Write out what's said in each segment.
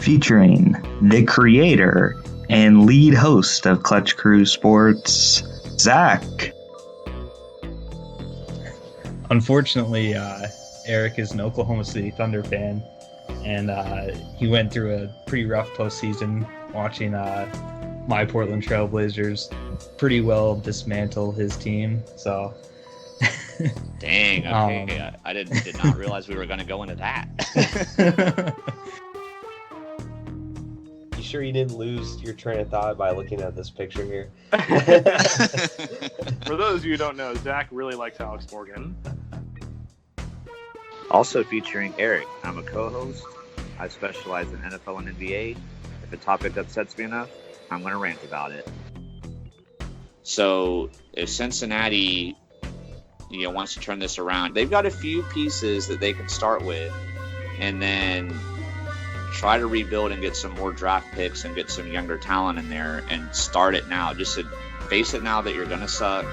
featuring the creator and lead host of Clutch Crew Sports, Zach. Unfortunately, Eric is an Oklahoma City Thunder fan, and he went through a pretty rough postseason watching my Portland Trailblazers pretty well dismantle his team. So, dang, okay, I did not realize we were going to go into that. You sure you didn't lose your train of thought by looking at this picture here? For those of you who don't know, Zach really likes Alex Morgan. Also featuring Eric. I'm a co-host. I specialize in NFL and NBA. If a topic upsets me enough, I'm going to rant about it. So if Cincinnati, wants to turn this around, they've got a few pieces that they can start with, and then try to rebuild and get some more draft picks and get some younger talent in there and start it now. Just to face it now that you're going to suck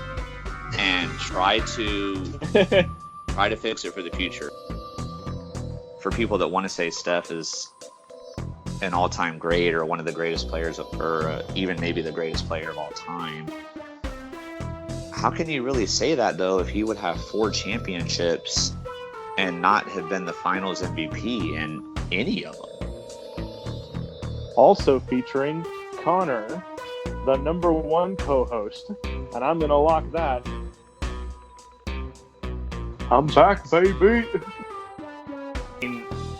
and try to fix it for the future. For people that want to say Steph is an all-time great or one of the greatest players, or even maybe the greatest player of all time, how can you really say that, though, if he would have 4 championships and not have been the finals MVP in any of them? Also featuring Connor, the number 1 co-host, and I'm going to lock that. I'm back, baby!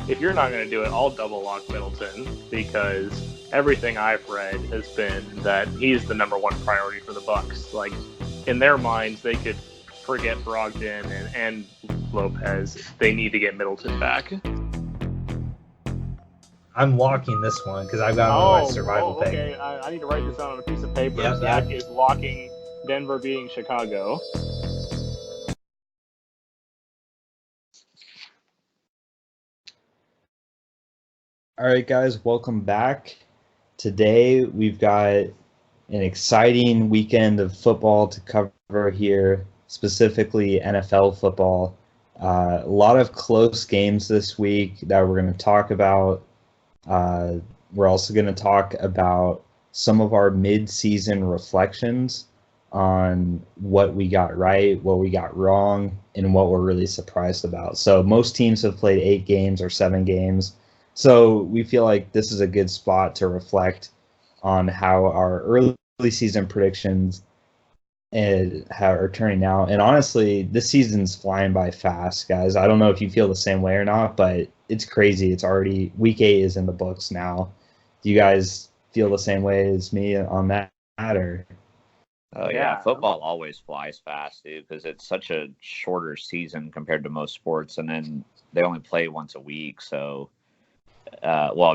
If you're not going to do it, I'll double lock Middleton, because everything I've read has been that he's the number 1 priority for the Bucks. Like, in their minds, they could forget Brogdon and Lopez. They need to get Middleton back. I'm locking this one because I've got my survival pick. Okay. I need to write this down on a piece of paper. Yep, Zach is locking Denver beating Chicago. All right, guys, welcome back. Today we've got an exciting weekend of football to cover here, specifically NFL football. A lot of close games this week that we're going to talk about. We're also going to talk about some of our mid-season reflections on what we got right, what we got wrong, and what we're really surprised about. So most teams have played 8 games or 7 games. So we feel like this is a good spot to reflect on how our early season predictions are turning out. And honestly, this season's flying by fast, guys. I don't know if you feel the same way or not, but it's crazy. It's already week 8 is in the books now. Do you guys feel the same way as me on that? Or? Oh yeah, football always flies fast, dude, because it's such a shorter season compared to most sports, and then they only play once a week, so.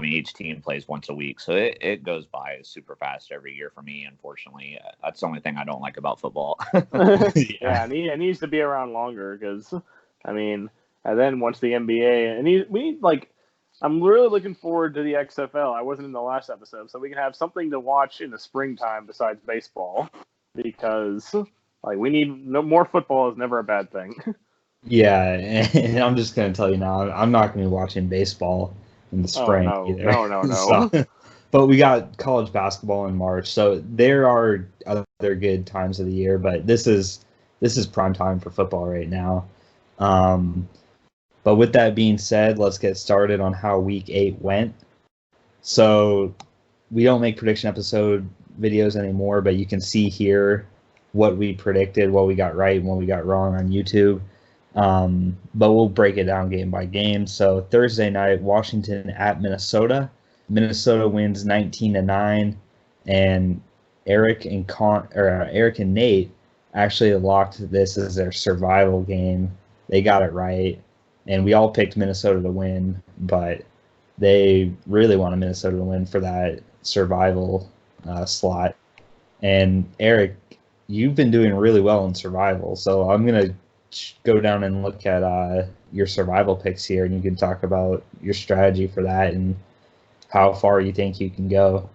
Each team plays once a week, so it goes by super fast every year for me, unfortunately. That's the only thing I don't like about football. Yeah, and it needs to be around longer because, and then once the NBA, I'm really looking forward to the XFL. I wasn't in the last episode, so we can have something to watch in the springtime besides baseball, because, we need more football is never a bad thing. Yeah, and I'm just going to tell you now, I'm not going to be watching baseball in the spring either. No. But we got college basketball in March, so there are other good times of the year, but this is prime time for football right now. But with that being said, let's get started on how week 8 went. So we don't make prediction episode videos anymore, but you can see here what we predicted, what we got right, and what we got wrong on YouTube. But we'll break it down game by game. So Thursday night, Washington at Minnesota. Minnesota wins 19-9, and Eric and Nate actually locked this as their survival game. They got it right, and we all picked Minnesota to win, but they really wanted Minnesota to win for that survival slot. And Eric, you've been doing really well in survival, so I'm gonna go down and look at your survival picks here, and you can talk about your strategy for that and how far you think you can go.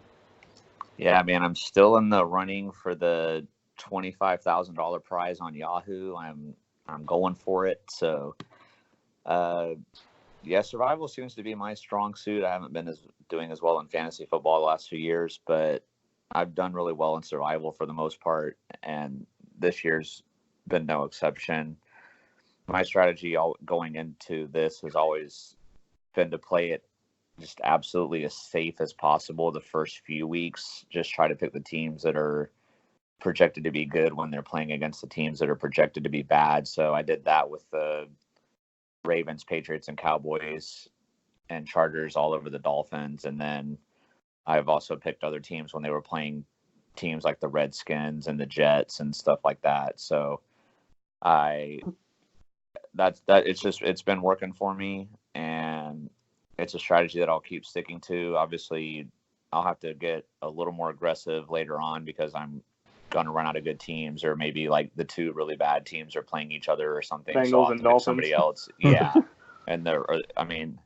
Yeah, man, I'm still in the running for the $25,000 prize on Yahoo. I'm going for it. So, Yeah, survival seems to be my strong suit. I haven't been doing as well in fantasy football the last few years, but I've done really well in survival for the most part, and this year's been no exception. My strategy going into this has always been to play it just absolutely as safe as possible the first few weeks. Just try to pick the teams that are projected to be good when they're playing against the teams that are projected to be bad. So I did that with the Ravens, Patriots, and Cowboys, and Chargers all over the Dolphins. And then I've also picked other teams when they were playing teams like the Redskins and the Jets and stuff like that. So it's been working for me, and it's a strategy that I'll keep sticking to. Obviously, I'll have to get a little more aggressive later on because I'm going to run out of good teams, or maybe like the two really bad teams are playing each other or something. Bengals so I'll have and to pick Dolphins. somebody else. Yeah. And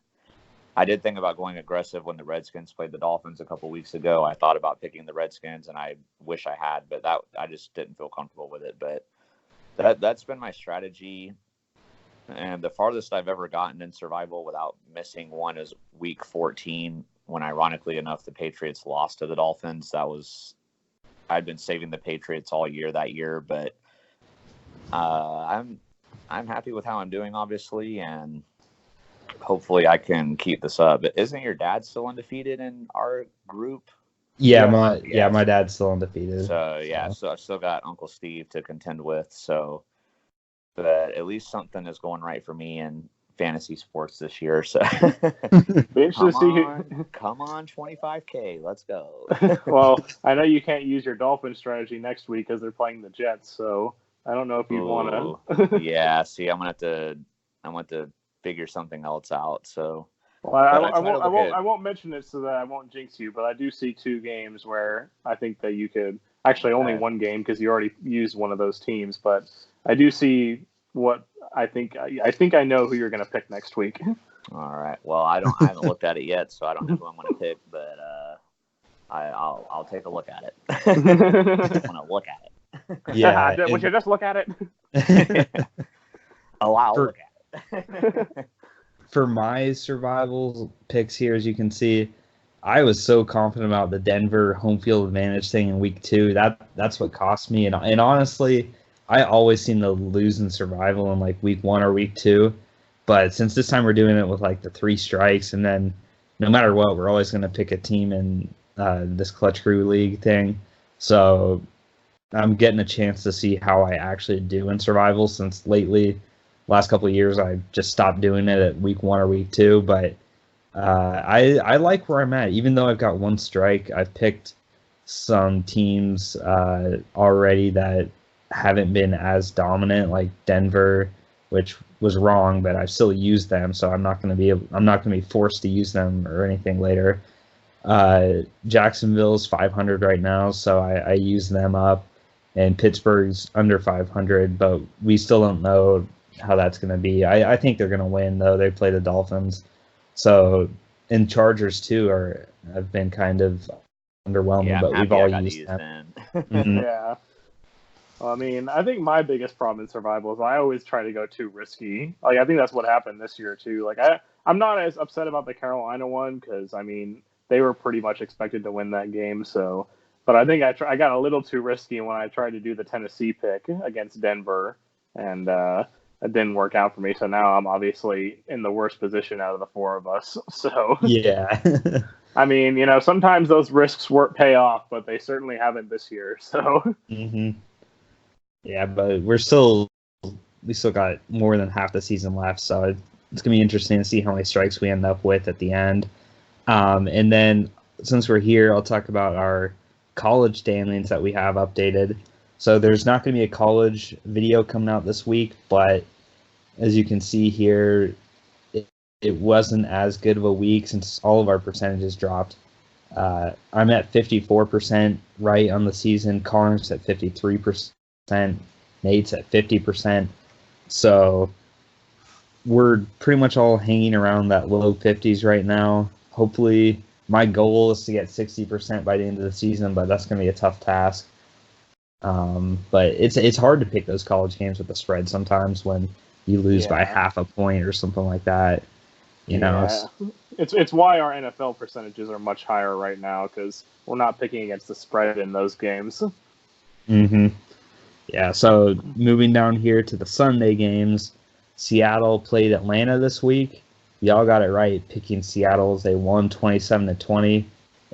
I did think about going aggressive when the Redskins played the Dolphins a couple weeks ago. I thought about picking the Redskins, and I wish I had, but I just didn't feel comfortable with it. But that's been my strategy. And the farthest I've ever gotten in survival without missing one is week 14, when ironically enough, the Patriots lost to the Dolphins. I'd been saving the Patriots all year that year, but I'm happy with how I'm doing, obviously, and hopefully I can keep this up. But isn't your dad still undefeated in our group? Yeah, my dad's still undefeated. So I've still got Uncle Steve to contend with. So, but at least something is going right for me in fantasy sports this year. So Be interested to see come on, 25K, let's go. Well, I know you can't use your Dolphin strategy next week because they're playing the Jets. So I don't know if you'd want to. Yeah, see, I'm gonna have to figure something else out. So. Well, I won't mention it so that I won't jinx you, but I do see two games where I think that you could actually only one game because you already used one of those teams, but I do see what I think. I think I know who you're going to pick next week. All right. Well, I haven't looked at it yet, so I don't know who I'm going to pick, but I'll take a look at it. I'm going to look at it. Yeah. Would you just look at it? I'll look at it. For my survival picks here, as you can see, I was so confident about the Denver home field advantage thing in week 2. That's what cost me. And honestly, I always seem to lose in survival in like week 1 or week 2. But since this time we're doing it with like the 3 strikes, and then no matter what, we're always going to pick a team in this Clutch Crew League thing. So I'm getting a chance to see how I actually do in survival, since lately, last couple of years, I just stopped doing it at week 1 or week 2. But I like where I'm at. Even though I've got 1 strike, I've picked some teams already that haven't been as dominant, like Denver, which was wrong, but I've still used them, so I'm not going to be forced to use them or anything later. Jacksonville's 500 right now, so I use them up, and Pittsburgh's under 500, but we still don't know how that's going to be. I think they're going to win, though. They play the Dolphins. So, and Chargers, too, have been kind of underwhelming, but we've all used them. Mm-hmm. Yeah. Well, I mean, I think my biggest problem in survival is I always try to go too risky. Like, I think that's what happened this year, too. Like, I'm not as upset about the Carolina one because, I mean, they were pretty much expected to win that game. So, but I think I got a little too risky when I tried to do the Tennessee pick against Denver, and it didn't work out for me. So now I'm obviously in the worst position out of the 4 of us. So yeah. I mean, sometimes those risks pay off, but they certainly haven't this year. So. Mm-hmm. Yeah, but we still got more than half the season left, so it's gonna be interesting to see how many strikes we end up with at the end. And then since we're here, I'll talk about our college standings that we have updated. So there's not going to be a college video coming out this week, but as you can see here, it wasn't as good of a week since all of our percentages dropped. I'm at 54% right on the season. Connor's at 53%. Nate's at 50%. So we're pretty much all hanging around that low 50s right now. Hopefully, my goal is to get 60% by the end of the season, but that's going to be a tough task. But it's hard to pick those college games with the spread sometimes when you lose by half a point or something like that. Yeah. It's why our NFL percentages are much higher right now, because we're not picking against the spread in those games. Mm-hmm. Yeah, so moving down here to the Sunday games, Seattle played Atlanta this week. Y'all got it right, picking Seattle as they won 27-20.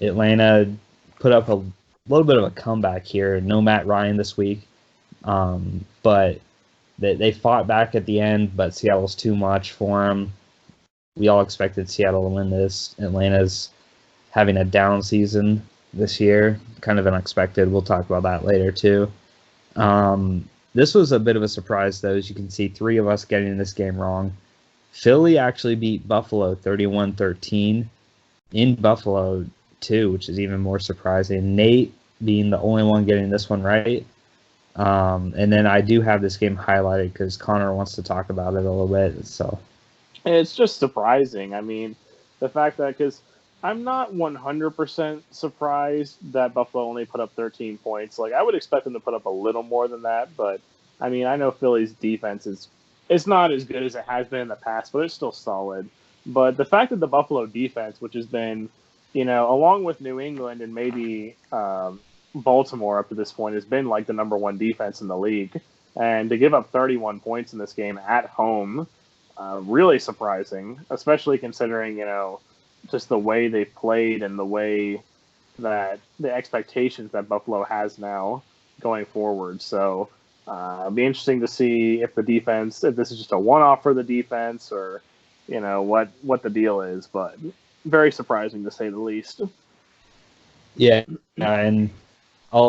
Atlanta put up a little bit of a comeback here. No Matt Ryan this week, but they fought back at the end, but Seattle's too much for them. We all expected Seattle to win this. Atlanta's having a down season this year, kind of unexpected. We'll talk about that later too. This was a bit of a surprise, though. As you can see, 3 of us getting this game wrong. Philly actually beat Buffalo 31-13 in Buffalo, too, which is even more surprising. Nate being the only one getting this one right. And then I do have this game highlighted because Connor wants to talk about it a little bit. So it's just surprising. I mean, the fact that, because I'm not 100% surprised that Buffalo only put up 13 points. Like, I would expect them to put up a little more than that, but I mean, I know Philly's defense it's not as good as it has been in the past, but it's still solid. But the fact that the Buffalo defense, which has been, along with New England and maybe Baltimore up to this point, has been like the number 1 defense in the league, and to give up 31 points in this game at home, really surprising, especially considering, just the way they played and the way that the expectations that Buffalo has now going forward. So it'll be interesting to see if this is just a one-off for the defense, or, what the deal is, but very surprising to say the least. Yeah, and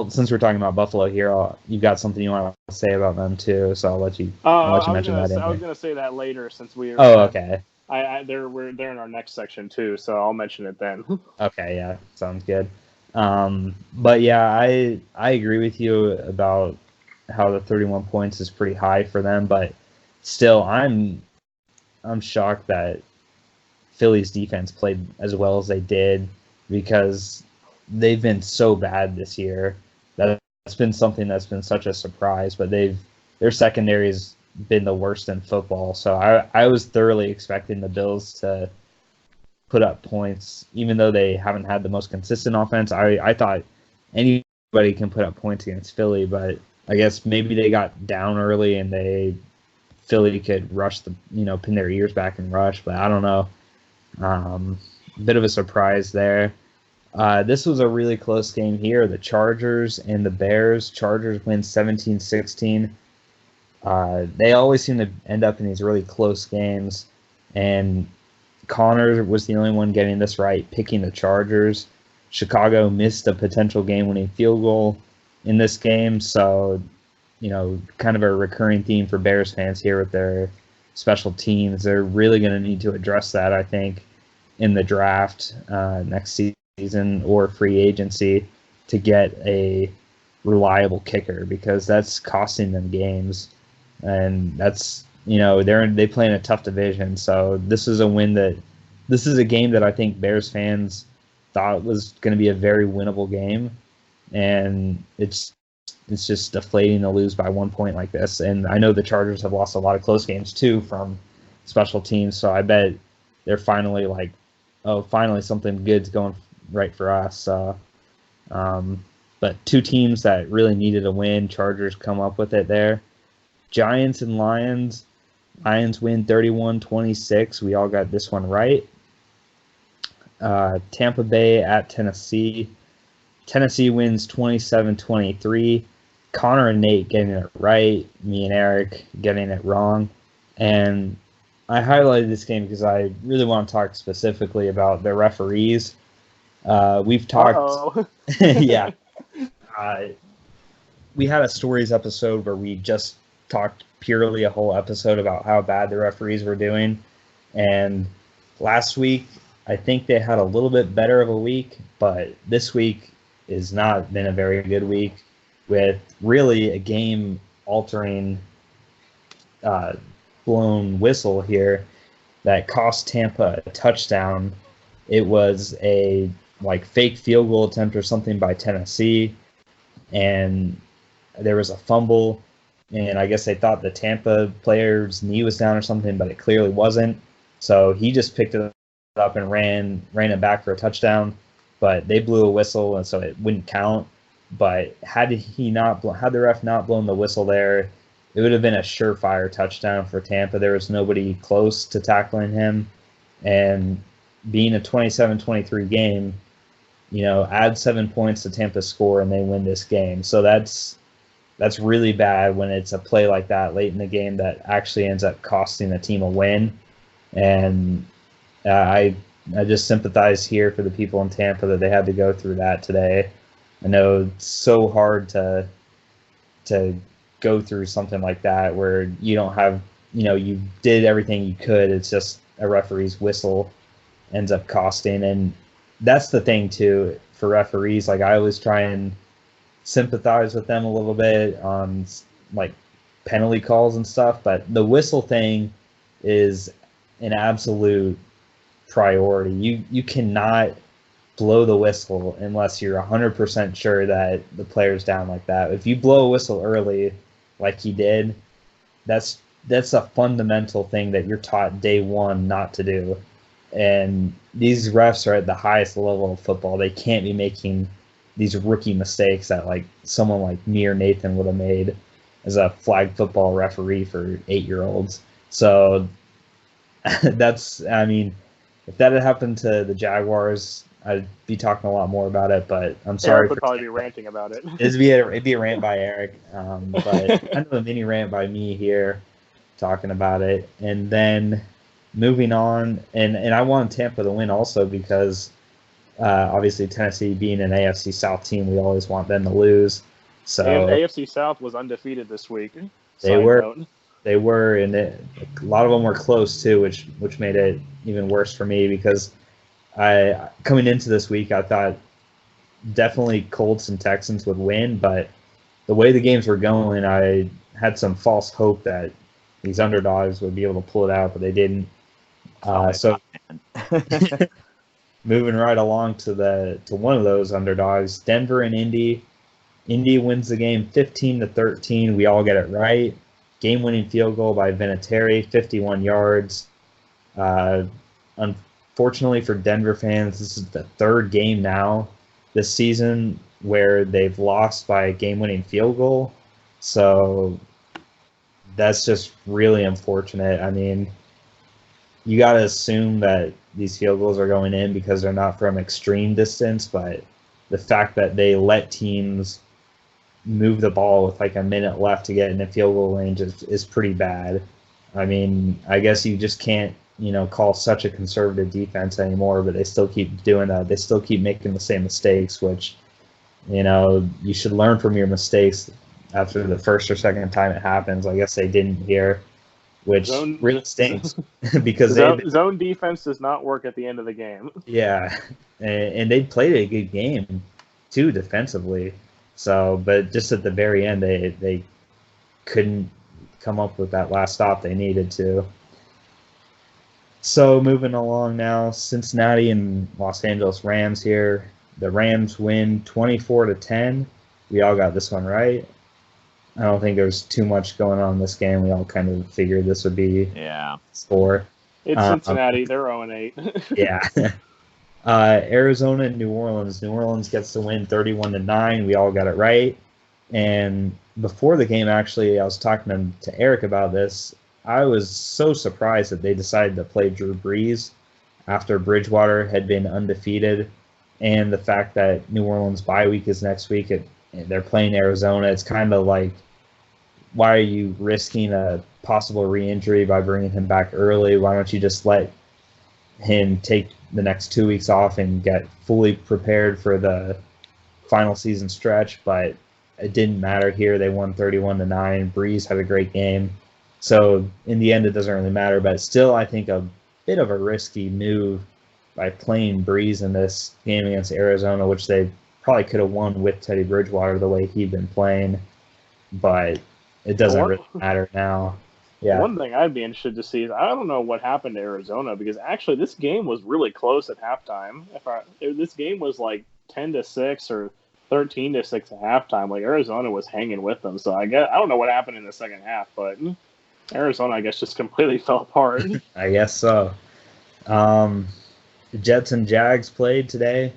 since we're talking about Buffalo here, you've got something you want to say about them too, so I'll let you mention that. I was going to say that later, since we. Okay. They're in our next section too, so I'll mention it then. Okay, yeah, sounds good. But yeah, I agree with you about how the 31 points is pretty high for them, but still, I'm shocked that Philly's defense played as well as they did, because they've been so bad this year. That's been something that's been such a surprise, but their secondary's been the worst in football. So I was thoroughly expecting the Bills to put up points, even though they haven't had the most consistent offense. I thought anybody can put up points against Philly, but I guess maybe they got down early and Philly could rush pin their ears back and rush, but I don't know. Bit of a surprise there. This was a really close game here. The Chargers and the Bears. Chargers win 17-16. They always seem to end up in these really close games, and Connor was the only one getting this right, picking the Chargers. Chicago missed a potential game-winning field goal in this game, so kind of a recurring theme for Bears fans here with their special teams. They're really going to need to address that, I think, in the draft next season or free agency, to get a reliable kicker, because that's costing them games. And that's, they play in a tough division. So this is a game that I think Bears fans thought was going to be a very winnable game. And it's just deflating to lose by 1 point like this. And I know the Chargers have lost a lot of close games too from special teams. So I bet they're finally like, oh, finally something good's going right for us. But 2 teams that really needed a win. Chargers come up with it there. Giants and Lions. Lions win 31-26. We all got this one right. Tampa Bay at Tennessee. Tennessee wins 27-23. Connor and Nate getting it right. Me and Eric getting it wrong. And I highlighted this game because I really want to talk specifically about the referees. We've talked. Yeah. We had a stories episode where we just talked purely a whole episode about how bad the referees were doing. And last week, I think they had a little bit better of a week, but this week has not been a very good week, with really a game-altering blown whistle here that cost Tampa a touchdown. It was a fake field goal attempt or something by Tennessee, and there was a fumble, and I guess they thought the Tampa player's knee was down or something, but it clearly wasn't. So he just picked it up and ran it back for a touchdown, but they blew a whistle, and so it wouldn't count. But had the ref not blown the whistle there, it would have been a surefire touchdown for Tampa. There was nobody close to tackling him, and being a 27-23 game, add 7 points to Tampa's score and they win this game. So that's really bad when it's a play like that late in the game that actually ends up costing the team a win. And I just sympathize here for the people in Tampa that they had to go through that today. I know it's so hard to go through something like that where you don't have, you did everything you could. It's just a referee's whistle ends up costing. And that's the thing too for referees. Like, I always try and sympathize with them a little bit on like penalty calls and stuff, but the whistle thing is an absolute priority. You cannot blow the whistle unless you're 100% sure that the player's down like that. If you blow a whistle early like he did, that's a fundamental thing that you're taught day one not to do. And these refs are at the highest level of football. They can't be making these rookie mistakes that like someone like me or Nathan would have made as a flag football referee for 8-year-olds. So if that had happened to the Jaguars, I'd be talking a lot more about it, but I'm sorry. Eric would probably be ranting about it. It'd be a rant by Eric, but kind of a mini rant by me here talking about it. And then moving on, and I want Tampa to win also because obviously Tennessee being an AFC South team, we always want them to lose. So and AFC South was undefeated this week. They were, and a lot of them were close too, which made it even worse for me because coming into this week, I thought definitely Colts and Texans would win, but the way the games were going, I had some false hope that these underdogs would be able to pull it out, but they didn't. So moving right along to one of those underdogs, Denver and Indy. Indy wins the game 15-13. We all get it right. Game-winning field goal by Vinatieri, 51 yards. Unfortunately for Denver fans, this is the third game now this season where they've lost by a game-winning field goal. So that's just really unfortunate. I mean, you got to assume that these field goals are going in because they're not from extreme distance, but the fact that they let teams move the ball with like a minute left to get in the field goal range is pretty bad. I mean, I guess you just can't, call such a conservative defense anymore, but they still keep doing that. They still keep making the same mistakes, which, you should learn from your mistakes after the first or second time it happens. I guess they didn't here, which really stinks because zone defense does not work at the end of the game. Yeah, and they played a good game too defensively. So, but just at the very end, they couldn't come up with that last stop they needed to. So moving along now, Cincinnati and Los Angeles Rams here. The Rams win 24-10. We all got this one right. I don't think there's too much going on in this game. We all kind of figured this would be score. It's Cincinnati. They're 0-8. Yeah. Arizona and New Orleans. New Orleans gets the win 31-9. We all got it right. And before the game, actually, I was talking to Eric about this. I was so surprised that they decided to play Drew Brees after Bridgewater had been undefeated. And the fact that New Orleans bye week is next week, they're playing Arizona. It's kind of like, why are you risking a possible re-injury by bringing him back early? Why don't you just let him take the next 2 weeks off and get fully prepared for the final season stretch? But it didn't matter here. They won 31-9. Brees had a great game. So in the end, it doesn't really matter. But still, I think a bit of a risky move by playing Brees in this game against Arizona, which they probably could have won with Teddy Bridgewater the way he'd been playing. But it doesn't really matter now. Yeah. One thing I'd be interested to see is I don't know what happened to Arizona because actually this game was really close at halftime. This game was like 10-6 or 13-6 at halftime. Like Arizona was hanging with them. So I don't know what happened in the second half, but Arizona I guess just completely fell apart. I guess so. The Jets and Jags played today.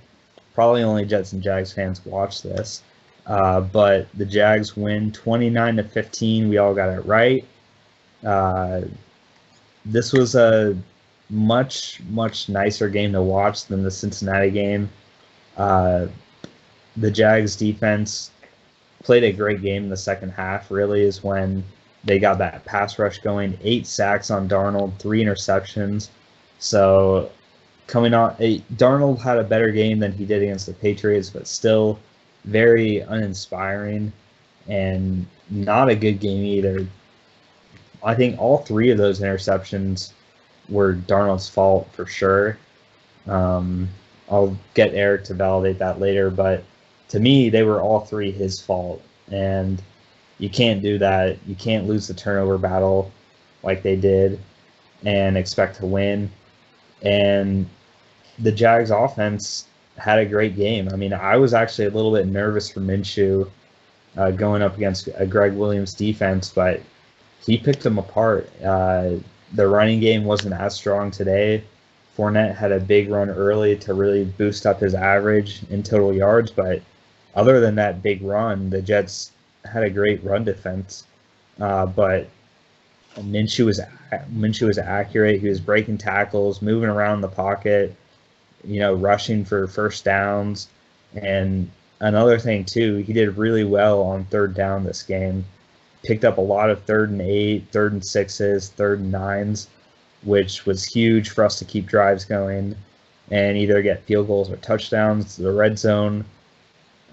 Probably only Jets and Jags fans watch this. But the Jags win 29-15. We all got it right. This was a much, much nicer game to watch than the Cincinnati game. The Jags defense played a great game in the second half, really, is when they got that pass rush going. 8 sacks on Darnold, 3 interceptions. So coming on, Darnold had a better game than he did against the Patriots, but still very uninspiring and not a good game either. I think all 3 of those interceptions were Darnold's fault for sure. I'll get Eric to validate that later, but to me, they were all 3 his fault, and you can't do that. You can't lose the turnover battle like they did and expect to win. And the Jags offense had a great game. I mean, I was actually a little bit nervous for Minshew going up against a Greg Williams defense, but he picked them apart. The running game wasn't as strong today. Fournette had a big run early to really boost up his average in total yards, but other than that big run, the Jets had a great run defense. But Minshew was accurate. He was breaking tackles, moving around the pocket, rushing for first downs. And another thing too, he did really well on third down this game. Picked up a lot of 3rd and 8, 3rd and 6s, 3rd and 9s, which was huge for us to keep drives going and either get field goals or touchdowns. The red zone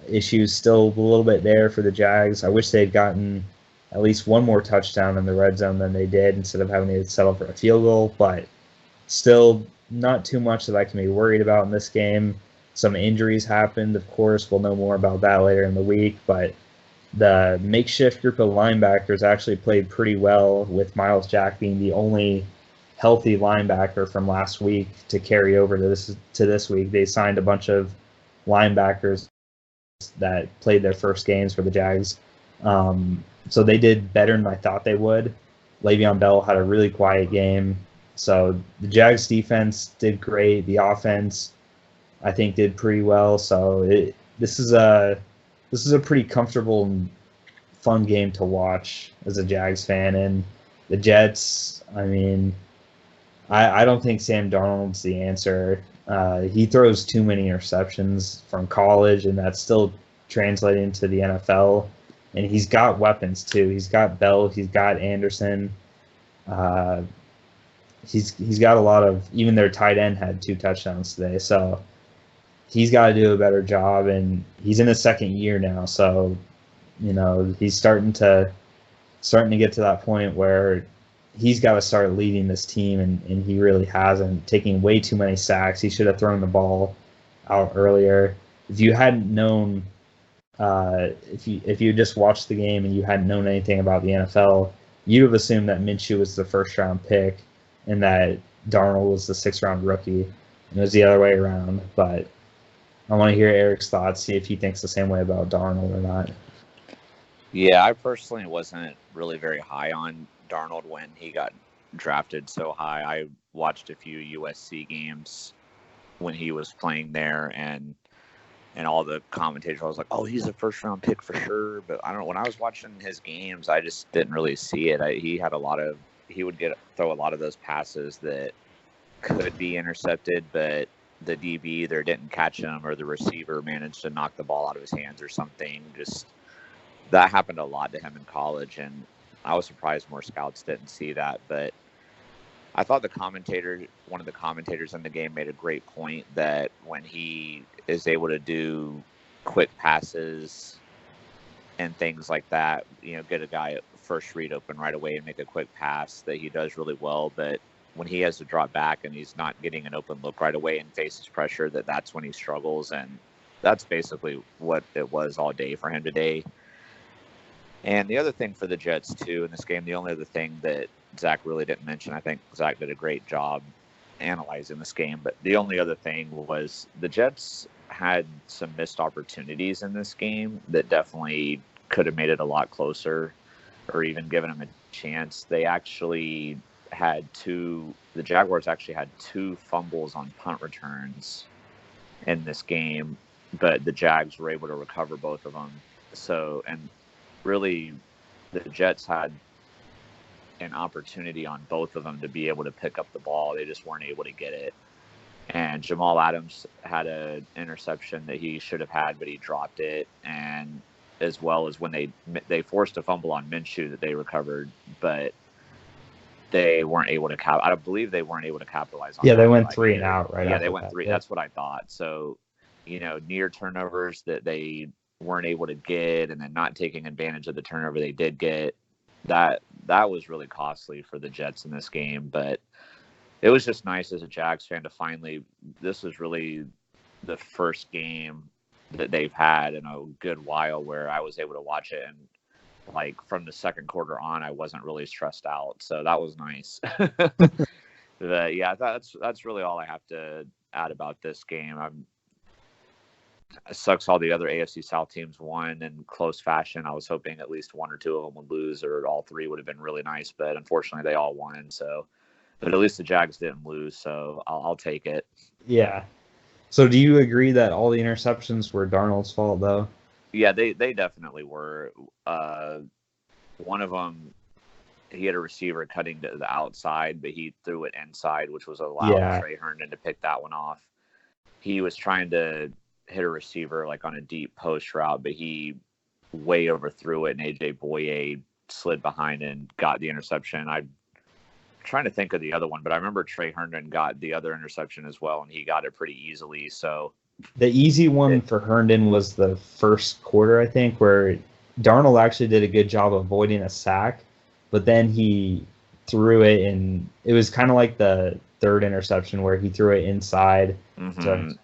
issues still a little bit there for the Jags. I wish they'd gotten at least one more touchdown in the red zone than they did instead of having to settle for a field goal, but still not too much that I can be worried about in this game. Some injuries happened, of course. We'll know more about that later in the week, but the makeshift group of linebackers actually played pretty well, with Miles Jack being the only healthy linebacker from last week to carry over to this week. They signed a bunch of linebackers that played their first games for the Jags. So they did better than I thought they would. Le'Veon Bell had a really quiet game. So the Jags defense did great. The offense, I think, did pretty well. So this is a pretty comfortable and fun game to watch as a Jags fan. And the Jets, I mean, I don't think Sam Darnold's the answer. He throws too many interceptions from college, and that's still translating to the NFL. And he's got weapons too. He's got Bell. He's got Anderson. He's got a lot of. Even their tight end had 2 touchdowns today. So he's got to do a better job. And he's in his second year now. So he's starting to get to that point where he's got to start leading this team, and he really hasn't. Taking way too many sacks. He should have thrown the ball out earlier. If you hadn't known. If you just watched the game and you hadn't known anything about the NFL, you'd have assumed that Minshew was the first-round pick and that Darnold was the 6th-round rookie. And it was the other way around. But I want to hear Eric's thoughts, see if he thinks the same way about Darnold or not. Yeah, I personally wasn't really very high on Darnold when he got drafted so high. I watched a few USC games when he was playing there, and all the commentators, I was like, oh, he's a first-round pick for sure. But I don't know. When I was watching his games, I just didn't really see it. He would throw a lot of those passes that could be intercepted, but the DB either didn't catch him or the receiver managed to knock the ball out of his hands or something. Just that happened a lot to him in college, and I was surprised more scouts didn't see that. But I thought one of the commentators in the game made a great point that when he is able to do quick passes and things like that, get a guy first read open right away and make a quick pass, that he does really well. But when he has to drop back and he's not getting an open look right away and faces pressure, that's when he struggles. And that's basically what it was all day for him today. And the other thing for the Jets, too, in this game, the only other thing that Zach really didn't mention, I think Zach did a great job analyzing this game, but the only other thing was the Jets had some missed opportunities in this game that definitely could have made it a lot closer or even given them a chance. They actually the Jaguars actually had 2 fumbles on punt returns in this game, but the Jags were able to recover both of them. So, and really the Jets had an opportunity on both of them to be able to pick up the ball. They just weren't able to get it. And Jamal Adams had an interception that he should have had, but he dropped it. And as well as when they forced a fumble on Minshew that they recovered, but they weren't able to I believe they weren't able to capitalize on that. Yeah, they went 3 and out, right? Yeah, they went 3. Yeah. That's what I thought. So, near turnovers that they weren't able to get, and then not taking advantage of the turnover they did get, that was really costly for the Jets in this game. But it was just nice as a Jags fan to finally, this was really the first game that they've had in a good while where I was able to watch it, and like from the second quarter on, I wasn't really stressed out. So that was nice. But yeah, that's really all I have to add about this game. It sucks all the other AFC South teams won in close fashion. I was hoping at least 1 or 2 of them would lose, or all 3 would have been really nice. But unfortunately, they all won. So, but at least the Jags didn't lose. So I'll take it. Yeah. So do you agree that all the interceptions were Darnold's fault, though? Yeah, they definitely were. One of them, he had a receiver cutting to the outside, but he threw it inside, which was allowed Trey Herndon to pick that one off. He was trying to hit a receiver like on a deep post route, but he way overthrew it, and AJ Boye slid behind and got the interception. I'm trying to think of the other one, but I remember Trey Herndon got the other interception as well, and he got it pretty easily. So the easy one for Herndon was the first quarter, I think, where Darnold actually did a good job avoiding a sack, but then he threw it, and it was kind of like the third interception where he threw it inside,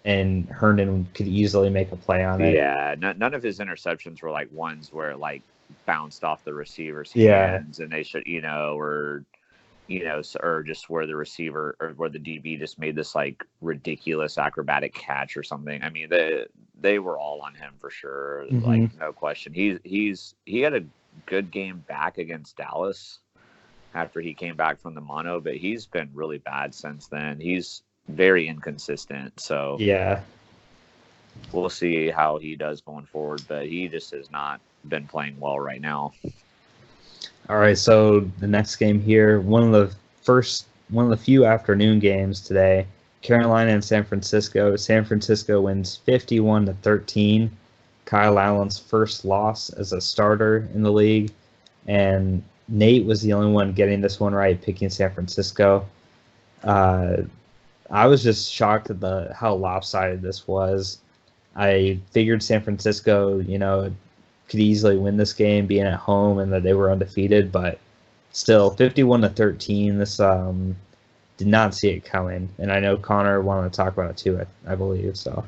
and Herndon could easily make a play on it. Yeah, none of his interceptions were like ones where it like bounced off the receiver's hands, and they should, or just where the receiver or where the DB just made this like ridiculous acrobatic catch or something. I mean, they were all on him for sure, like no question. He had a good game back against Dallas after he came back from the mono, but he's been really bad since then. He's very inconsistent. So yeah, we'll see how he does going forward, but he just has not been playing well right now. All right, so the next game here, one of the few afternoon games today, Carolina and San Francisco. San Francisco wins 51-13. Kyle Allen's first loss as a starter in the league, and Nate was the only one getting this one right, picking San Francisco. I was just shocked at how lopsided this was. I figured San Francisco, could easily win this game being at home and that they were undefeated, but still 51-13. This did not see it coming, and I know Connor wanted to talk about it too, I believe. So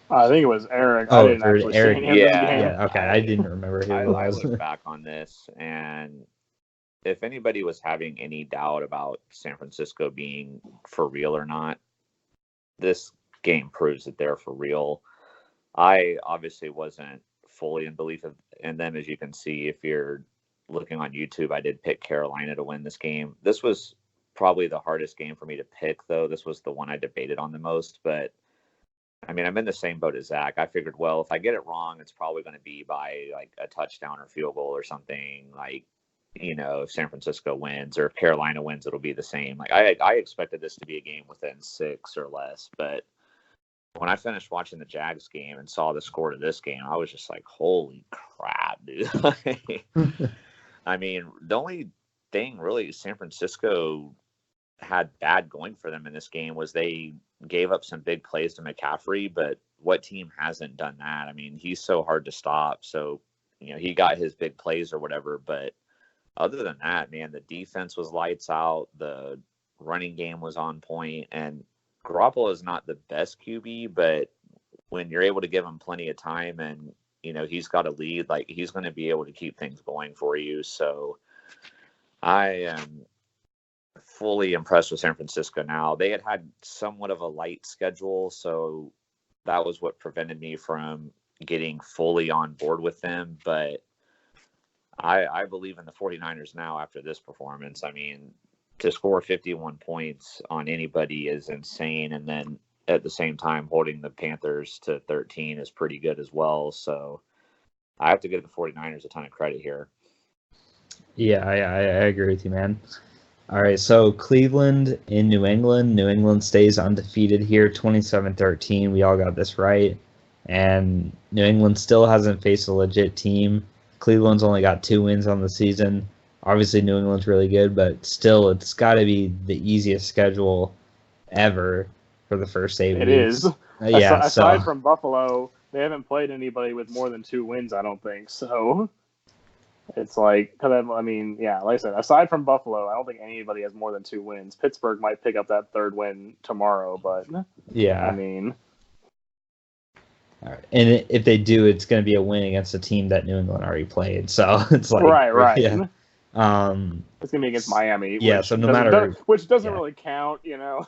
I think it was Eric. Oh, I didn't actually Eric. see him in the game. Yeah. Okay, I didn't remember who it was. I look back on this, and if anybody was having any doubt about San Francisco being for real or not, this game proves that they're for real. I obviously wasn't fully in belief in them. As you can see, if you're looking on YouTube, I did pick Carolina to win this game. This was probably the hardest game for me to pick, though. This was the one I debated on the most, but I mean, I'm in the same boat as Zach. I figured, well, if I get it wrong, it's probably going to be by like a touchdown or field goal or something. Like, if San Francisco wins or if Carolina wins, it'll be the same. Like I expected this to be a game within 6 or less, but when I finished watching the Jags game and saw the score to this game, I was just like, holy crap, dude. I mean, the only thing really San Francisco had bad going for them in this game was they gave up some big plays to McCaffrey, but what team hasn't done that? I mean, he's so hard to stop. So, he got his big plays or whatever, but other than that, man, the defense was lights out. The running game was on point, and Garoppolo is not the best QB, but when you're able to give him plenty of time and, he's got a lead, like he's going to be able to keep things going for you. So I am fully impressed with San Francisco now. They had somewhat of a light schedule, so that was what prevented me from getting fully on board with them. But I believe in the 49ers now after this performance. I mean, to score 51 points on anybody is insane. And then at the same time, holding the Panthers to 13 is pretty good as well. So I have to give the 49ers a ton of credit here. Yeah, I agree with you, man. All right, so Cleveland in New England. New England stays undefeated here, 27-13. We all got this right. And New England still hasn't faced a legit team. Cleveland's only got 2 wins on the season. Obviously, New England's really good, but still, it's got to be the easiest schedule ever for the first 8 weeks. It is. Yeah, aside from Buffalo, they haven't played anybody with more than 2 wins, I don't think. So it's like, like I said, aside from Buffalo, I don't think anybody has more than 2 wins. Pittsburgh might pick up that 3rd win tomorrow, but yeah, I mean. All right. And if they do, it's going to be a win against a team that New England already played. So it's like right. Yeah. It's going to be against Miami. Yeah, so no matter which doesn't really count, you know.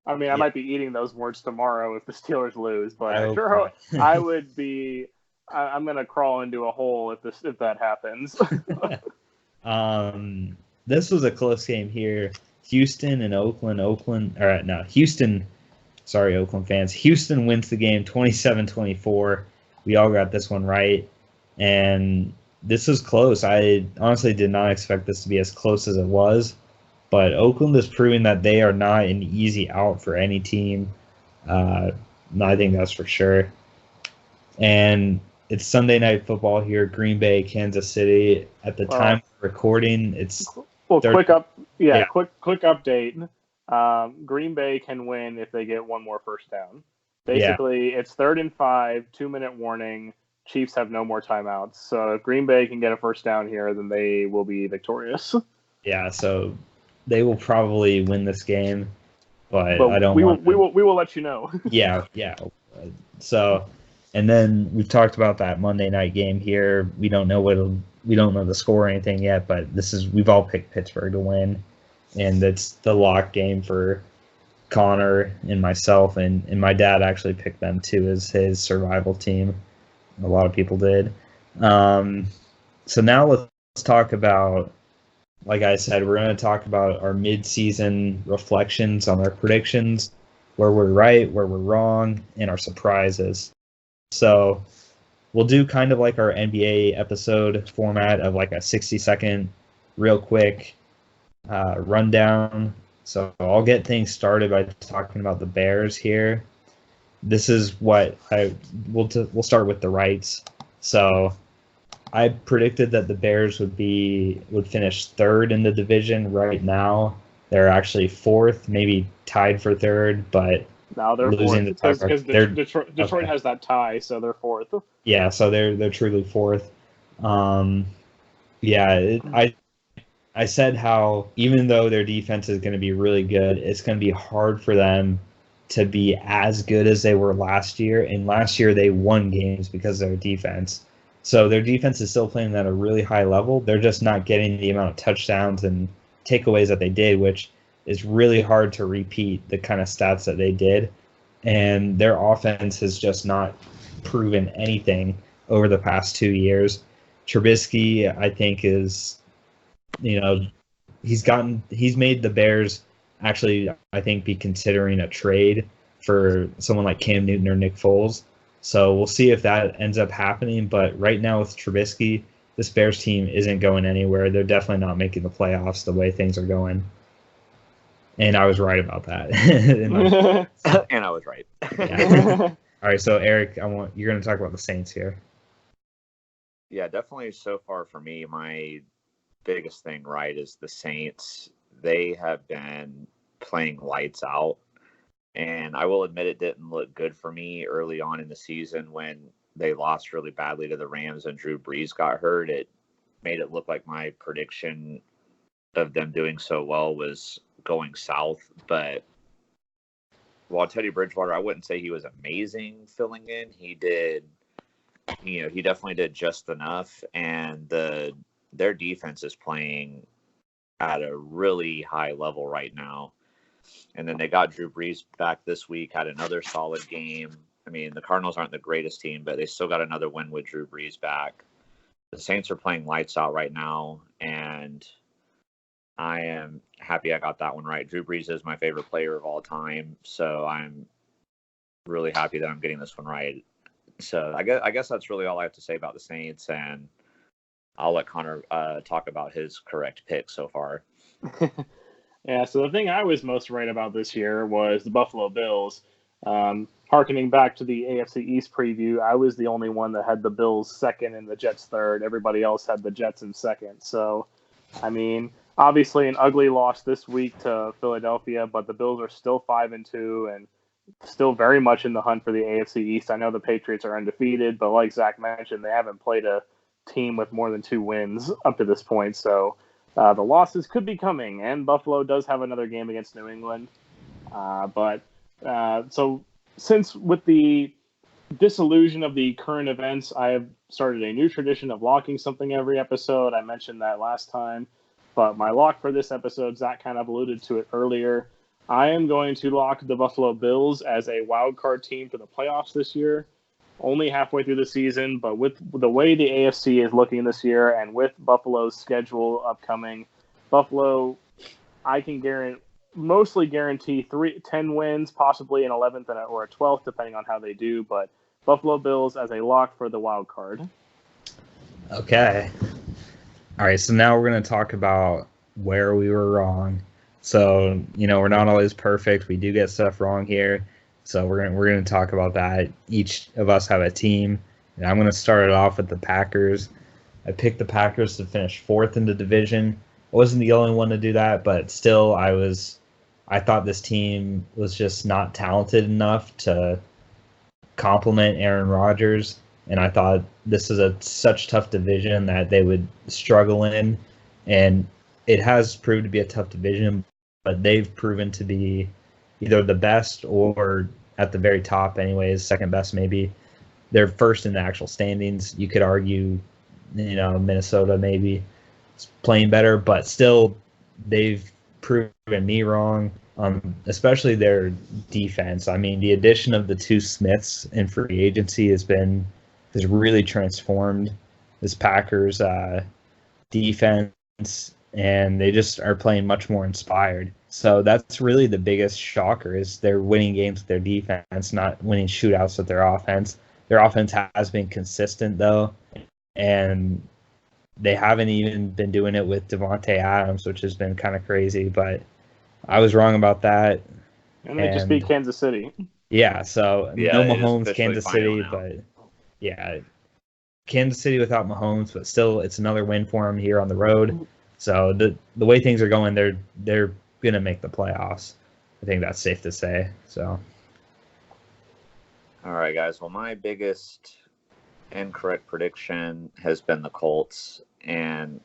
I mean, I might be eating those words tomorrow if the Steelers lose, but I would be. I'm going to crawl into a hole if that happens. This was a close game here. Houston and Oakland. Houston. Sorry, Oakland fans. Houston wins the game 27-24. We all got this one right. And this was close. I honestly did not expect this to be as close as it was. But Oakland is proving that they are not an easy out for any team. I think that's for sure. And it's Sunday Night Football here, Green Bay, Kansas City. At the time of recording, it's... Well, quick update. Green Bay can win if they get one more first down. Basically, It's 3rd and 5, 2-minute warning. Chiefs have no more timeouts. So if Green Bay can get a first down here, then they will be victorious. Yeah, so they will probably win this game, but I don't. We will let you know. Yeah. So, and then we've talked about that Monday night game here. We don't know the score or anything yet, but we've all picked Pittsburgh to win. And it's the lock game for Connor and myself, and my dad actually picked them too as his survival team. A lot of people did. So now let's talk about, like I said, we're going to talk about our mid-season reflections on our predictions, where we're right, where we're wrong, and our surprises. So we'll do kind of like our NBA episode format of like a 60-second, real quick rundown. So I'll get things started by talking about the Bears here. This is what we'll start with the rights. So I predicted that the Bears would finish 3rd in the division. Right now, they're actually 4th, maybe tied for 3rd, but now they're losing 4th because Detroit okay. has that tie, so they're 4th. Yeah, so they're truly 4th. I said how even though their defense is going to be really good, it's going to be hard for them to be as good as they were last year. And last year they won games because of their defense. So their defense is still playing at a really high level. They're just not getting the amount of touchdowns and takeaways that they did, which is really hard to repeat the kind of stats that they did. And their offense has just not proven anything over the past 2 years. Trubisky, I think, is, he's made the Bears actually, I think, be considering a trade for someone like Cam Newton or Nick Foles. So we'll see if that ends up happening. But right now with Trubisky, this Bears team isn't going anywhere. They're definitely not making the playoffs the way things are going. And I was right about that. And I was right. Yeah. All right, so Eric, you're going to talk about the Saints here. Yeah, definitely so far for me, my biggest thing right is the Saints. They have been playing lights out. And I will admit it didn't look good for me early on in the season when they lost really badly to the Rams and Drew Brees got hurt. It made it look like my prediction of them doing so well was going south. But while Teddy Bridgewater, I wouldn't say he was amazing filling in. He definitely did just enough. And their defense is playing at a really high level right now. And then they got Drew Brees back this week, had another solid game. I mean, the Cardinals aren't the greatest team, but they still got another win with Drew Brees back. Saints are playing lights out right now, and I am happy I got that one right. Drew Brees is my favorite player of all time, so I'm really happy that I'm getting this one right. So I guess that's really all I have to say about the Saints, and I'll let Connor talk about his correct pick so far. Yeah, so the thing I was most right about this year was the Buffalo Bills. Harkening back to the AFC East preview, I was the only one that had the Bills second and the Jets third. Everybody else had the Jets in second. So, I mean, obviously an ugly loss this week to Philadelphia, but the Bills are still 5-2 and still very much in the hunt for the AFC East. I know the Patriots are undefeated, but like Zach mentioned, they haven't played a team with more than 2 wins up to this point. So the losses could be coming, and Buffalo does have another game against New England. So since with the disillusion of the current events, I have started a new tradition of locking something every episode. I mentioned that last time, but my lock for this episode, Zach kind of alluded to it earlier. I am going to lock the Buffalo Bills as a wild card team for the playoffs this year. Only halfway through the season, but with the way the AFC is looking this year and with Buffalo's schedule upcoming, Buffalo, I can mostly guarantee 10 wins, possibly an 11th or a 12th, depending on how they do. But Buffalo Bills as a lock for the wild card. Okay. All right, so now we're going to talk about where we were wrong. So, we're not always perfect. We do get stuff wrong here. So we're going to talk about that. Each of us have a team, and I'm going to start it off with the Packers. I picked the Packers to finish 4th in the division. I wasn't the only one to do that, but still I thought this team was just not talented enough to complement Aaron Rodgers, and I thought this is such tough division that they would struggle in, and it has proved to be a tough division, but they've proven to be either the best or at the very top anyways, second best maybe. They're first in the actual standings. You could argue, Minnesota maybe is playing better, but still they've proven me wrong, especially their defense. I mean, the addition of the 2 Smiths in free agency has really transformed this Packers defense, and they just are playing much more inspired. So that's really the biggest shocker is they're winning games with their defense, not winning shootouts with their offense. Their offense has been consistent, though, and they haven't even been doing it with Devontae Adams, which has been kind of crazy, but I was wrong about that. And they just beat Kansas City. Yeah, so no Mahomes, Kansas City, now. But yeah, Kansas City without Mahomes, but still it's another win for them here on the road. So the way things are going, they're going to make the playoffs. I think that's safe to say. So, all right, guys. Well, my biggest incorrect prediction has been the Colts. And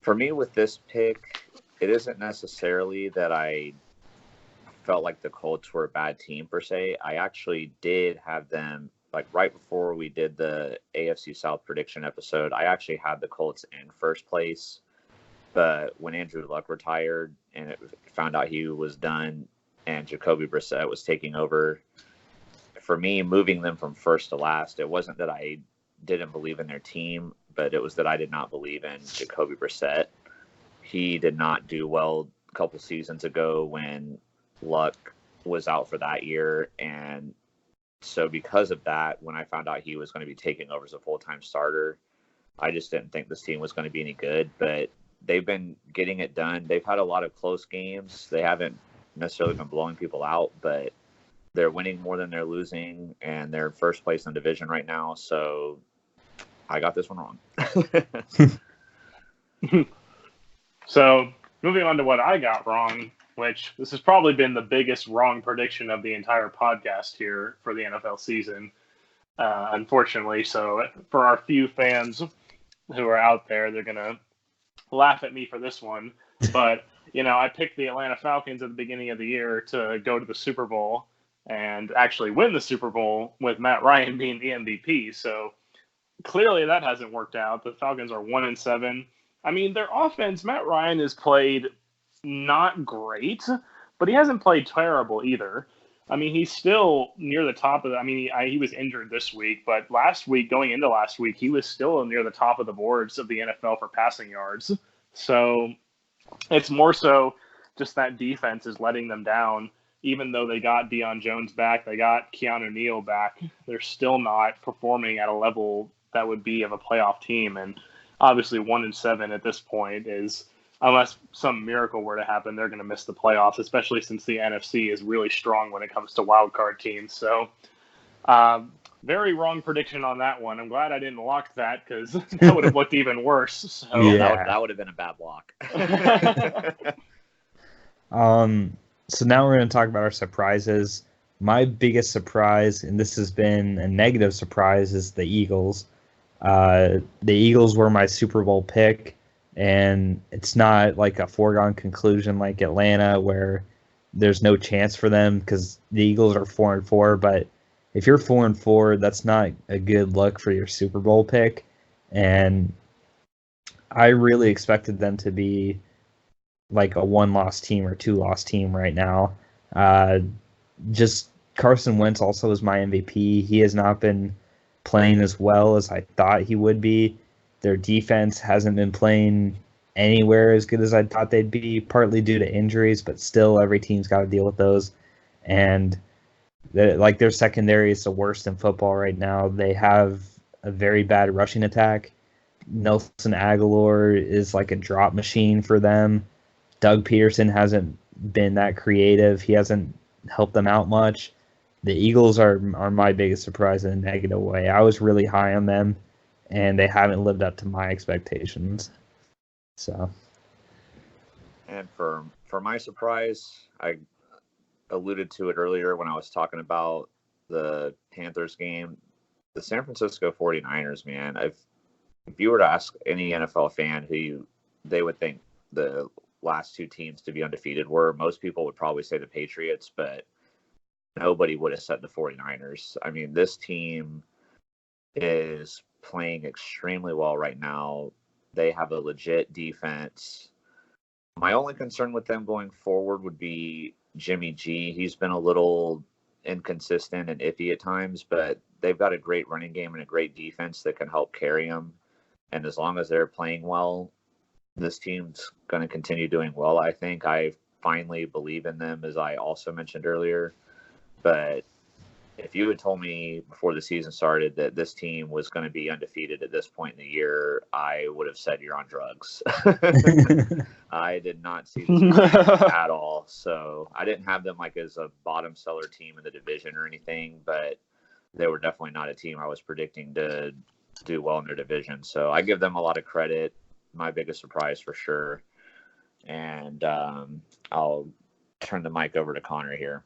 for me with this pick, it isn't necessarily that I felt like the Colts were a bad team per se. I actually did have them, like right before we did the AFC South prediction episode, I actually had the Colts in first place. But when Andrew Luck retired and it found out he was done and Jacoby Brissett was taking over, for me, moving them from first to last, it wasn't that I didn't believe in their team, but it was that I did not believe in Jacoby Brissett. He did not do well a couple seasons ago when Luck was out for that year. And so because of that, when I found out he was going to be taking over as a full-time starter, I just didn't think this team was going to be any good. But they've been getting it done. They've had a lot of close games. They haven't necessarily been blowing people out, but they're winning more than they're losing, and they're first place in the division right now. So I got this one wrong. So moving on to what I got wrong, which this has probably been the biggest wrong prediction of the entire podcast here for the NFL season, unfortunately. So for our few fans who are out there, they're going to laugh at me for this one. But, I picked the Atlanta Falcons at the beginning of the year to go to the Super Bowl and actually win the Super Bowl with Matt Ryan being the MVP. So clearly that hasn't worked out. The Falcons are 1-7. I mean, their offense, Matt Ryan has played not great, but he hasn't played terrible either. I mean, he's still near the top of the. I mean, he was injured this week, but last week, going into last week, he was still near the top of the boards of the NFL for passing yards. So it's more so just that defense is letting them down. Even though they got Deion Jones back, they got Keanu Neal back, they're still not performing at a level that would be of a playoff team. And obviously 1-7 at this point is, unless some miracle were to happen, they're going to miss the playoffs, especially since the NFC is really strong when it comes to wild card teams. So very wrong prediction on that one. I'm glad I didn't lock that because that would have looked even worse. So. Yeah, that would have been a bad lock. So now we're going to talk about our surprises. My biggest surprise, and this has been a negative surprise, is the Eagles. The Eagles were my Super Bowl pick, and it's not like a foregone conclusion like Atlanta where there's no chance for them because the Eagles are 4-4. But if you're 4-4, that's not a good look for your Super Bowl pick. And I really expected them to be like a 1-loss team or 2-loss team right now. Just Carson Wentz also is my MVP. He has not been playing as well as I thought he would be. Their defense hasn't been playing anywhere as good as I thought they'd be, partly due to injuries, but still every team's got to deal with those. And their secondary is the worst in football right now. They have a very bad rushing attack. Nelson Aguilar is like a drop machine for them. Doug Peterson hasn't been that creative. He hasn't helped them out much. The Eagles are my biggest surprise in a negative way. I was really high on them, and they haven't lived up to my expectations. So, and for my surprise, I alluded to it earlier when I was talking about the Panthers game. The San Francisco 49ers, man. If you were to ask any NFL fan who they would think the last two teams to be undefeated were, most people would probably say the Patriots, but nobody would have said the 49ers. I mean, this team is playing extremely well right now. They have a legit defense. My only concern with them going forward would be Jimmy G. He's been a little inconsistent and iffy at times, but they've got a great running game and a great defense that can help carry him. And as long as they're playing well, this team's going to continue doing well. I think I finally believe in them, as I also mentioned earlier. But if you had told me before the season started that this team was going to be undefeated at this point in the year, I would have said you're on drugs. I did not see this at all. So I didn't have them like as a bottom seller team in the division or anything, but they were definitely not a team I was predicting to do well in their division. So I give them a lot of credit. My biggest surprise for sure. And I'll turn the mic over to Connor here.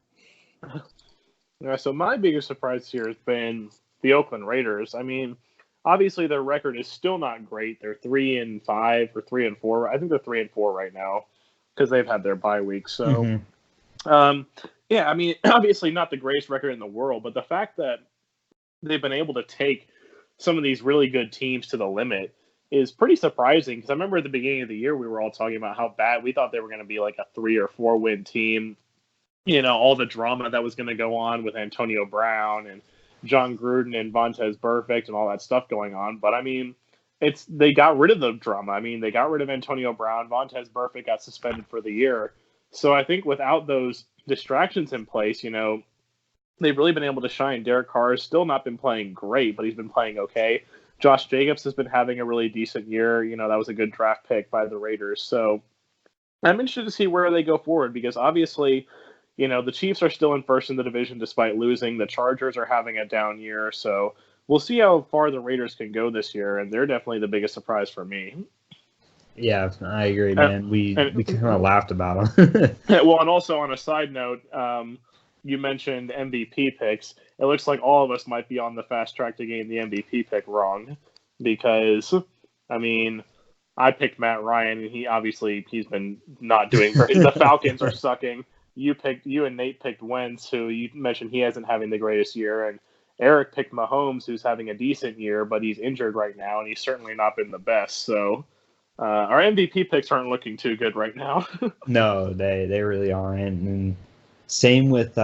Yeah, so my biggest surprise here has been the Oakland Raiders. I mean, obviously their record is still not great. They're 3-5 or 3-4. I think they're 3-4 right now because they've had their bye week. So, yeah, I mean, obviously not the greatest record in the world, but the fact that they've been able to take some of these really good teams to the limit is pretty surprising. Because I remember at the beginning of the year we were all talking about how bad we thought they were going to be, like a 3 or 4 win team. You know, all the drama that was going to go on with Antonio Brown and John Gruden and Vontaze Burfict and all that stuff going on. But, I mean, they got rid of the drama. I mean, they got rid of Antonio Brown. Vontaze Burfict got suspended for the year. So I think without those distractions in place, you know, they've really been able to shine. Derek Carr has still not been playing great, but he's been playing okay. Josh Jacobs has been having a really decent year. You know, that was a good draft pick by the Raiders. So I'm interested to see where they go forward because obviously – you know, the Chiefs are still in first in the division despite losing. The Chargers are having a down year. So we'll see how far the Raiders can go this year, and they're definitely the biggest surprise for me. Yeah, I agree, man. We kind of laughed about them. Well, and also on a side note, you mentioned MVP picks. It looks like all of us might be on the fast track to getting the MVP pick wrong because, I mean, I picked Matt Ryan, and he's been not doing great. The Falcons are sucking. You and Nate picked Wentz, who you mentioned he hasn't having the greatest year, and Eric picked Mahomes, who's having a decent year, but he's injured right now, and he's certainly not been the best. So our MVP picks aren't looking too good right now. No, they really aren't. And Same with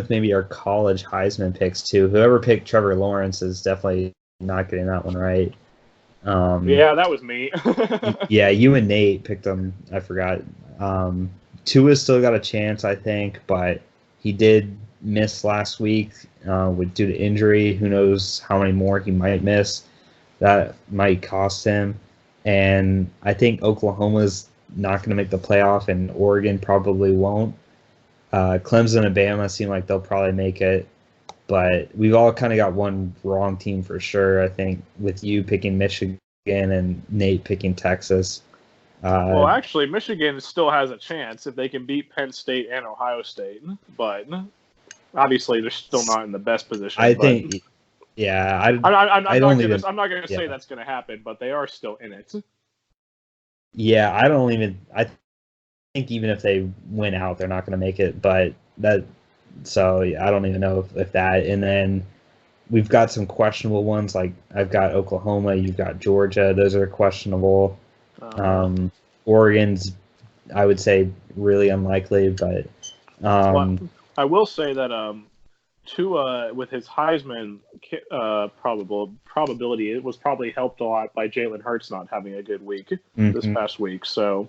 maybe our college Heisman picks too. Whoever picked Trevor Lawrence is definitely not getting that one right. Yeah, that was me. Yeah, you and Nate picked him. I forgot. Tua's still got a chance, I think, but he did miss last week due to injury. Who knows how many more he might miss? That might cost him. And I think Oklahoma's not going to make the playoff, and Oregon probably won't. Clemson and Bama seem like they'll probably make it, but we've all kind of got one wrong team for sure. I think with you picking Michigan and Nate picking Texas. Well, actually, Michigan still has a chance if they can beat Penn State and Ohio State, but obviously they're still not in the best position. I think, yeah, I'm not going to say that's going to happen, but they are still in it. Yeah, I think even if they win out, they're not going to make it. But so yeah, I don't even know if that. And then we've got some questionable ones. Like I've got Oklahoma, you've got Georgia. Those are questionable. Oregon's, I would say, really unlikely. But well, I will say that Tua, with his Heisman probability, it was probably helped a lot by Jalen Hurts not having a good week this past week. So.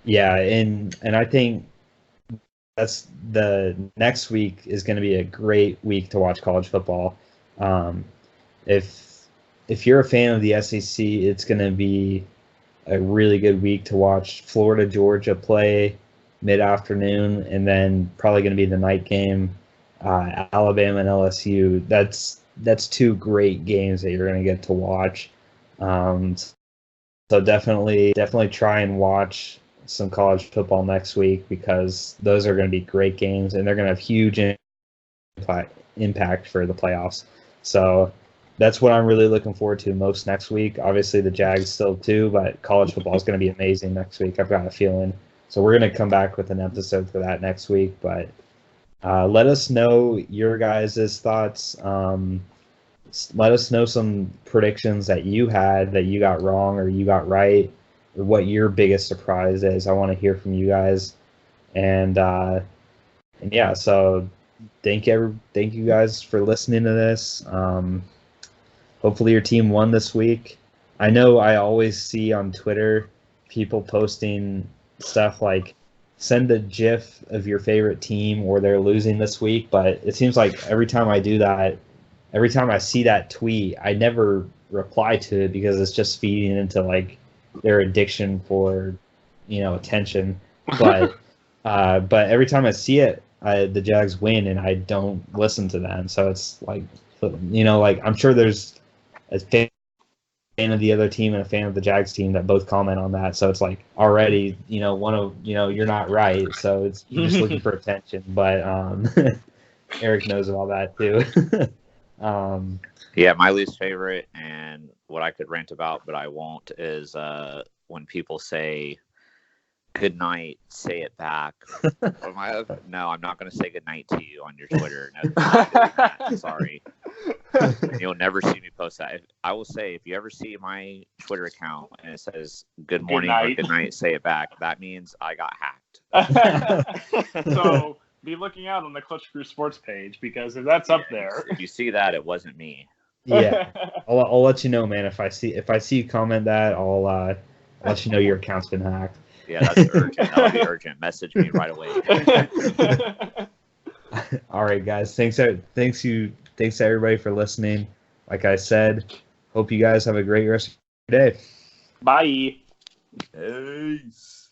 Yeah, and I think that's the next week is going to be a great week to watch college football. If you're a fan of the SEC, it's going to be a really good week to watch Florida, Georgia play mid-afternoon, and then probably going to be the night game, Alabama and LSU. That's two great games that you're going to get to watch. So definitely try and watch some college football next week, because those are going to be great games and they're going to have huge impact for the playoffs. So that's what I'm really looking forward to most next week. Obviously the Jags still too, but college football is going to be amazing next week. I've got a feeling. So we're going to come back with an episode for that next week, but let us know your guys' thoughts. Let us know some predictions that you had that you got wrong or you got right, or what your biggest surprise is. I want to hear from you guys. And yeah, so thank you guys for listening to this. Hopefully your team won this week. I know I always see on Twitter people posting stuff like, send a GIF of your favorite team or they're losing this week, but it seems like every time I do that, every time I see that tweet, I never reply to it because it's just feeding into like their addiction for, attention. But every time I see it, the Jags win and I don't listen to them. So it's like, I'm sure there's a fan of the other team and a fan of the Jags team that both comment on that. So it's like already, you're not right. So you're just looking for attention. But Eric knows all that too. Yeah, my least favorite and what I could rant about, but I won't, is when people say good night, say it back. No, I'm not going to say good night to you on your Twitter. No, I'm not doing that. Sorry. You'll never see me post that. I will say, if you ever see my Twitter account and it says good morning or good night, say it back, that means I got hacked. So be looking out on the Clutch Crew Sports page, because if that's up there, if you see that, it wasn't me. Yeah, I'll let you know, man. If I see you comment that, I'll let you know your account's been hacked. Yeah, that's urgent. That'll be urgent. Message me right away. All right, guys. Thanks to everybody for listening. Like I said, hope you guys have a great rest of your day. Bye. Peace.